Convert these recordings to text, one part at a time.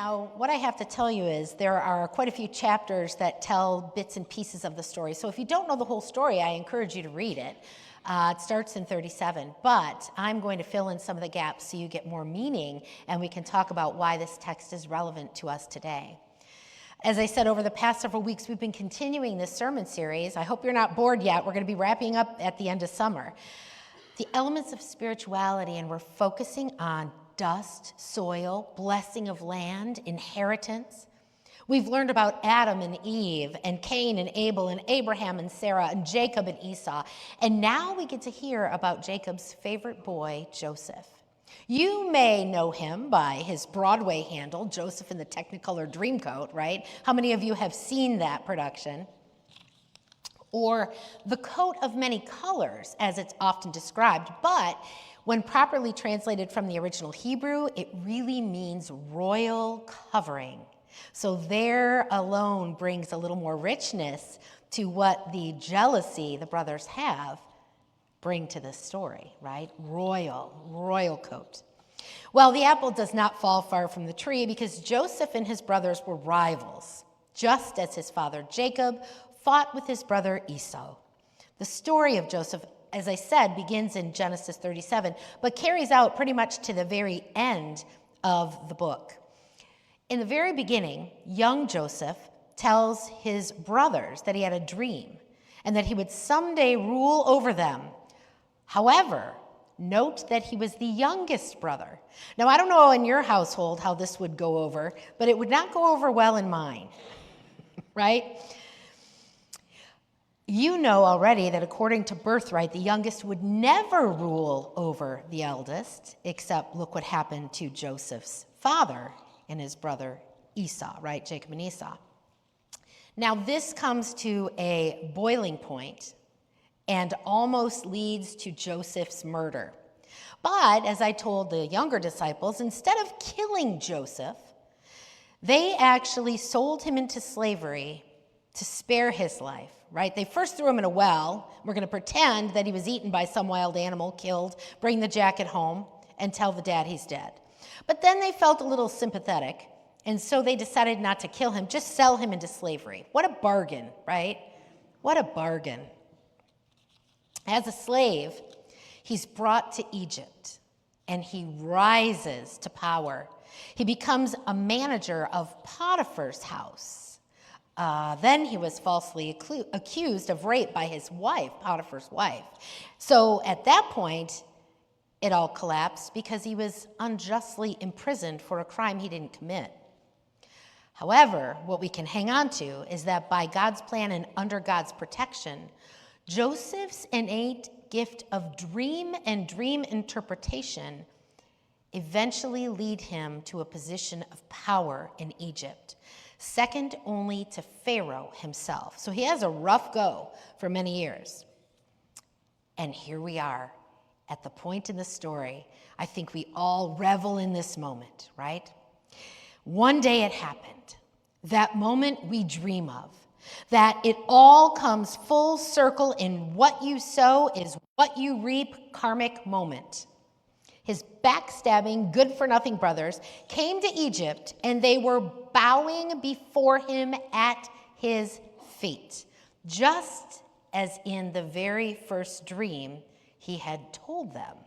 Now, what I have to tell you is there are quite a few chapters that tell bits and pieces of the story. So if you don't know the whole story, I encourage you to read it. It starts in 37, but I'm going to fill in some of the gaps so you get more meaning and we can talk about why this text is relevant to us today. As I said, over the past several weeks, we've been continuing this sermon series. I hope you're not bored yet. We're going to be wrapping up at the end of summer. The elements of spirituality, and we're focusing on dust, soil, blessing of land, inheritance. We've learned about Adam and Eve, and Cain and Abel, and Abraham and Sarah, and Jacob and Esau. And now we get to hear about Jacob's favorite boy, Joseph. You may know him by his Broadway handle, Joseph in the Technicolor Dreamcoat, right? How many of you have seen that production? Or the coat of many colors, as it's often described, but when properly translated from the original Hebrew, it really means royal covering. So there alone brings a little more richness to what the jealousy the brothers have bring to this story, right? Royal coat. Well, the apple does not fall far from the tree because Joseph and his brothers were rivals, just as his father Jacob fought with his brother Esau. The story of Joseph, as I said, begins in Genesis 37, but carries out pretty much to the very end of the book. In the very beginning, young Joseph tells his brothers that he had a dream and that he would someday rule over them. However, note that he was the youngest brother. Now, I don't know in your household how this would go over, but it would not go over well in mine, right? You know already that according to birthright, the youngest would never rule over the eldest, except look what happened to Joseph's father and his brother Esau, right? Jacob and Esau. Now, this comes to a boiling point and almost leads to Joseph's murder. But, as I told the younger disciples, instead of killing Joseph, they actually sold him into slavery to spare his life, right? They first threw him in a well. We're going to pretend that he was eaten by some wild animal, killed, bring the jacket home, and tell the dad he's dead. But then they felt a little sympathetic, and so they decided not to kill him, just sell him into slavery. What a bargain, right? What a bargain. As a slave, he's brought to Egypt, and he rises to power. He becomes a manager of Potiphar's house. Then he was falsely accused of rape by his wife, Potiphar's wife. So at that point, it all collapsed because he was unjustly imprisoned for a crime he didn't commit. However, what we can hang on to is that by God's plan and under God's protection, Joseph's innate gift of dream and dream interpretation eventually lead him to a position of power in Egypt, second only to Pharaoh himself. So he has a rough go for many years. And here we are at the point in the story, I think we all revel in this moment, right? One day it happened, that moment we dream of, that it all comes full circle in what you sow is what you reap karmic moment. His backstabbing, good-for-nothing brothers came to Egypt, and they were bowing before him at his feet, just as in the very first dream he had told them.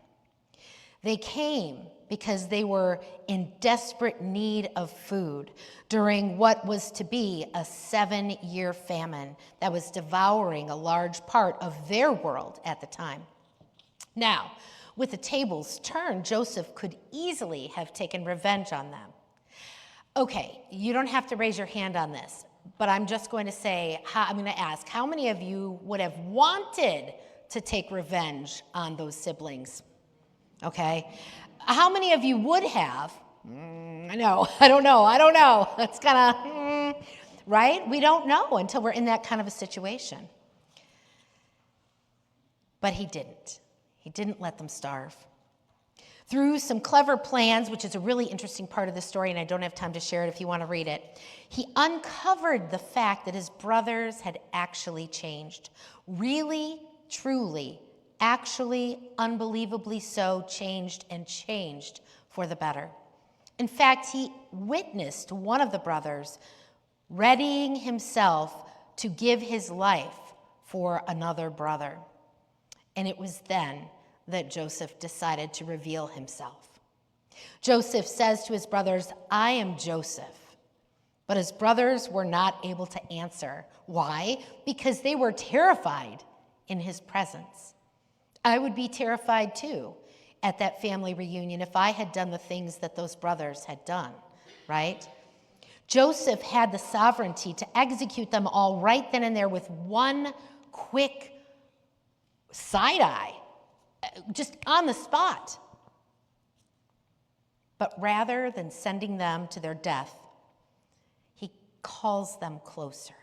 They came because they were in desperate need of food during what was to be a 7-year famine that was devouring a large part of their world at the time. Now, with the tables turned, Joseph could easily have taken revenge on them. Okay, you don't have to raise your hand on this, but I'm just going to say, I'm going to ask, how many of you would have wanted to take revenge on those siblings? Okay, how many of you would have? I don't know. It's kind of, right? We don't know until we're in that kind of a situation. But he didn't. He didn't let them starve. Through some clever plans, which is a really interesting part of the story, and I don't have time to share it if you want to read it, he uncovered the fact that his brothers had actually changed. Really, truly, actually, unbelievably so, changed for the better. In fact, he witnessed one of the brothers readying himself to give his life for another brother. And it was then that Joseph decided to reveal himself. Joseph says to his brothers, "I am Joseph." But his brothers were not able to answer. Why? Because they were terrified in his presence. I would be terrified too at that family reunion if I had done the things that those brothers had done, right? Joseph had the sovereignty to execute them all right then and there with one quick side eye, just on the spot. But rather than sending them to their death, he calls them closer.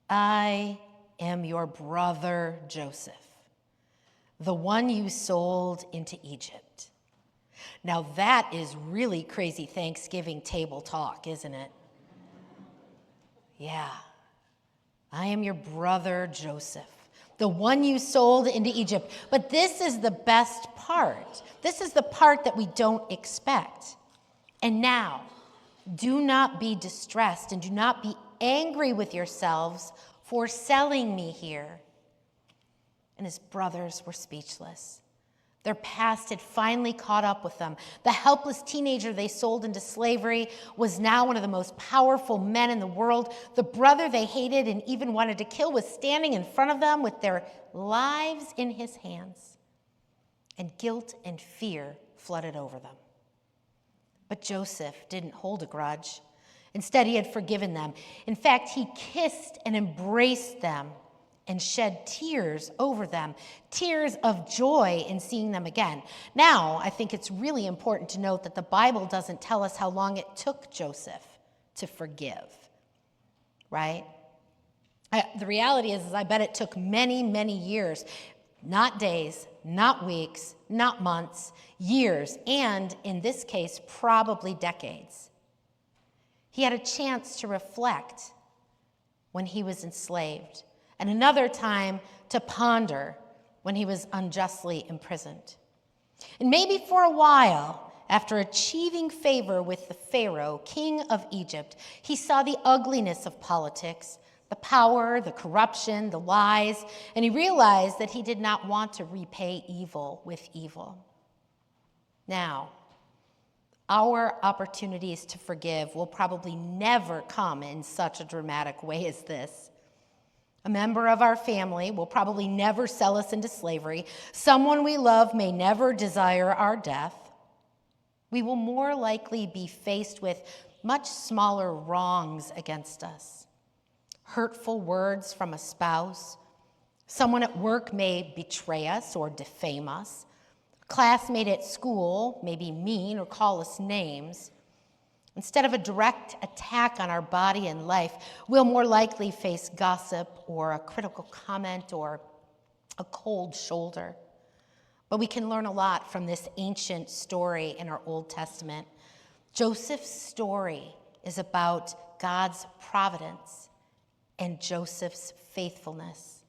"I am your brother Joseph, the one you sold into Egypt." Now that is really crazy Thanksgiving table talk, isn't it? Yeah. "I am your brother Joseph, the one you sold into Egypt." But this is the best part. This is the part that we don't expect. "And now, do not be distressed and do not be angry with yourselves for selling me here." And his brothers were speechless. Their past had finally caught up with them. The helpless teenager they sold into slavery was now one of the most powerful men in the world. The brother they hated and even wanted to kill was standing in front of them with their lives in his hands. And guilt and fear flooded over them. But Joseph didn't hold a grudge. Instead, he had forgiven them. In fact, he kissed and embraced them and shed tears over them, tears of joy in seeing them again. Now, I think it's really important to note that the Bible doesn't tell us how long it took Joseph to forgive, right? The reality is I bet it took many, many years, not days, not weeks, not months, years, and in this case, probably decades. He had a chance to reflect when he was enslaved, and another time to ponder when he was unjustly imprisoned. And maybe for a while, after achieving favor with the Pharaoh, king of Egypt, he saw the ugliness of politics, the power, the corruption, the lies, and he realized that he did not want to repay evil with evil. Now, our opportunities to forgive will probably never come in such a dramatic way as this. A member of our family will probably never sell us into slavery. Someone we love may never desire our death. We will more likely be faced with much smaller wrongs against us. Hurtful words from a spouse. Someone at work may betray us or defame us. A classmate at school may be mean or call us names. Instead of a direct attack on our body and life, we'll more likely face gossip or a critical comment or a cold shoulder. But we can learn a lot from this ancient story in our Old Testament. Joseph's story is about God's providence and Joseph's faithfulness.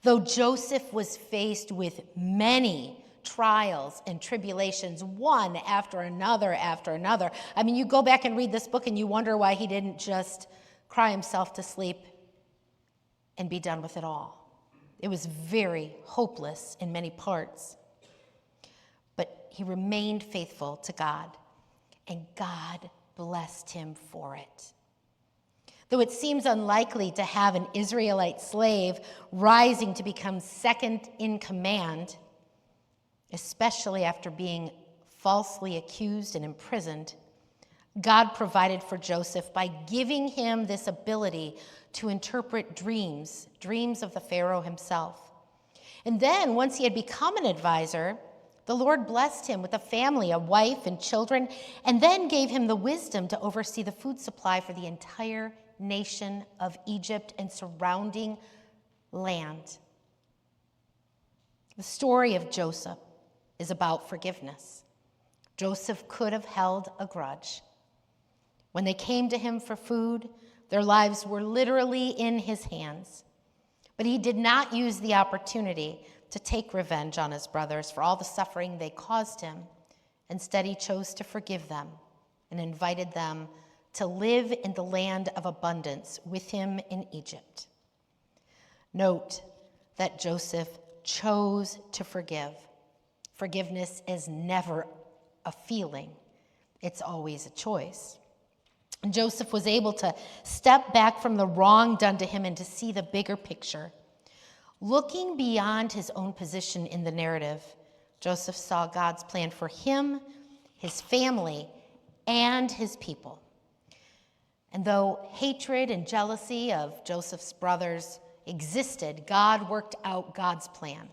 Though Joseph was faced with many trials and tribulations, one after another after another. I mean, you go back and read this book and you wonder why he didn't just cry himself to sleep and be done with it all. It was very hopeless in many parts. But he remained faithful to God, and God blessed him for it. Though it seems unlikely to have an Israelite slave rising to become second in command, especially after being falsely accused and imprisoned, God provided for Joseph by giving him this ability to interpret dreams of the Pharaoh himself. And then, once he had become an advisor, the Lord blessed him with a family, a wife and children, and then gave him the wisdom to oversee the food supply for the entire nation of Egypt and surrounding land. The story of Joseph is about forgiveness. Joseph could have held a grudge. When they came to him for food, their lives were literally in his hands. But he did not use the opportunity to take revenge on his brothers for all the suffering they caused him. Instead, he chose to forgive them and invited them to live in the land of abundance with him in Egypt. Note that Joseph chose to forgive. Forgiveness is never a feeling. It's always a choice. And Joseph was able to step back from the wrong done to him and to see the bigger picture. Looking beyond his own position in the narrative, Joseph saw God's plan for him, his family, and his people. And though hatred and jealousy of Joseph's brothers existed, God worked out God's plan.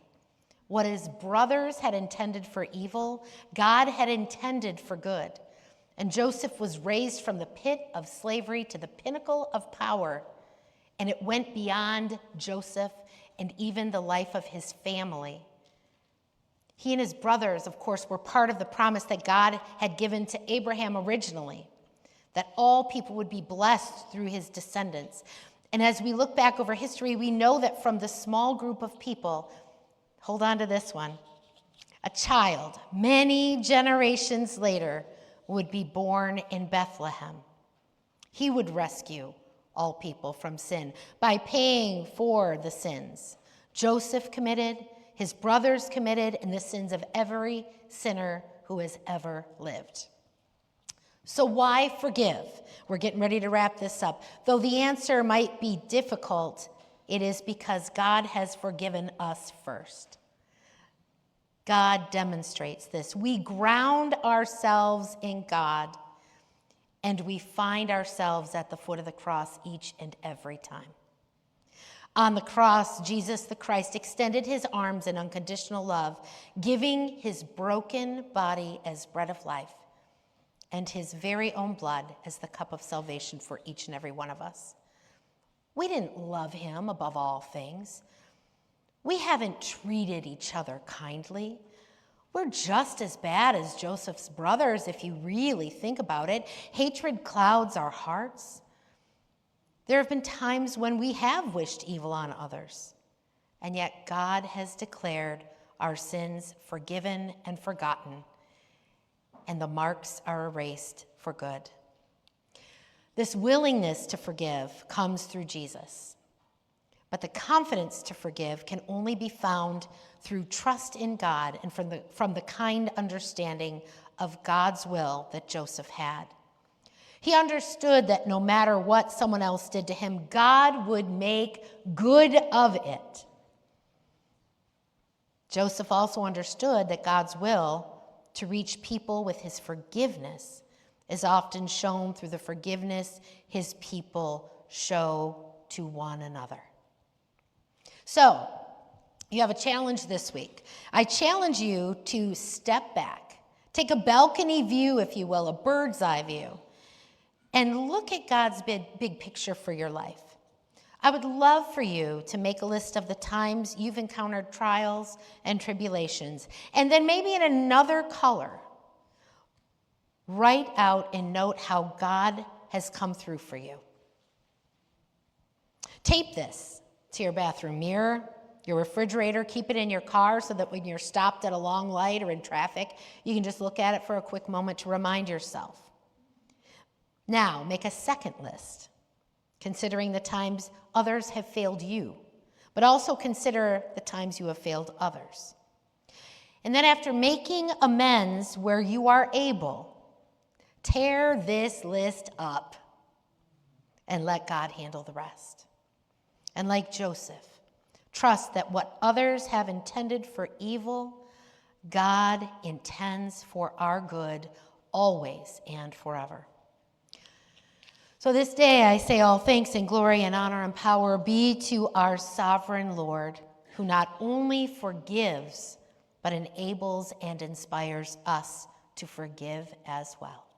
What his brothers had intended for evil, God had intended for good. And Joseph was raised from the pit of slavery to the pinnacle of power, and it went beyond Joseph and even the life of his family. He and his brothers, of course, were part of the promise that God had given to Abraham originally, that all people would be blessed through his descendants. And as we look back over history, we know that from the small group of people, hold on to this one, a child, many generations later, would be born in Bethlehem. He would rescue all people from sin by paying for the sins Joseph committed, his brothers committed, and the sins of every sinner who has ever lived. So why forgive? We're getting ready to wrap this up. Though the answer might be difficult, it is because God has forgiven us first. God demonstrates this. We ground ourselves in God, and we find ourselves at the foot of the cross each and every time. On the cross, Jesus the Christ extended his arms in unconditional love, giving his broken body as bread of life and his very own blood as the cup of salvation for each and every one of us. We didn't love him above all things. We haven't treated each other kindly. We're just as bad as Joseph's brothers if you really think about it. Hatred clouds our hearts. There have been times when we have wished evil on others, and yet God has declared our sins forgiven and forgotten, and the marks are erased for good. This willingness to forgive comes through Jesus. But the confidence to forgive can only be found through trust in God and from the kind understanding of God's will that Joseph had. He understood that no matter what someone else did to him, God would make good of it. Joseph also understood that God's will to reach people with his forgiveness is often shown through the forgiveness his people show to one another. So, you have a challenge this week. I challenge you to step back, take a balcony view, if you will, a bird's eye view, and look at God's big picture for your life. I would love for you to make a list of the times you've encountered trials and tribulations, and then maybe in another color, write out and note how God has come through for you. Tape this to your bathroom mirror, your refrigerator. Keep it in your car so that when you're stopped at a long light or in traffic, you can just look at it for a quick moment to remind yourself. Now, make a second list, considering the times others have failed you, but also consider the times you have failed others. And then after making amends where you are able, tear this list up and let God handle the rest. And like Joseph, trust that what others have intended for evil, God intends for our good always and forever. So this day I say all thanks and glory and honor and power be to our sovereign Lord, who not only forgives, but enables and inspires us to forgive as well.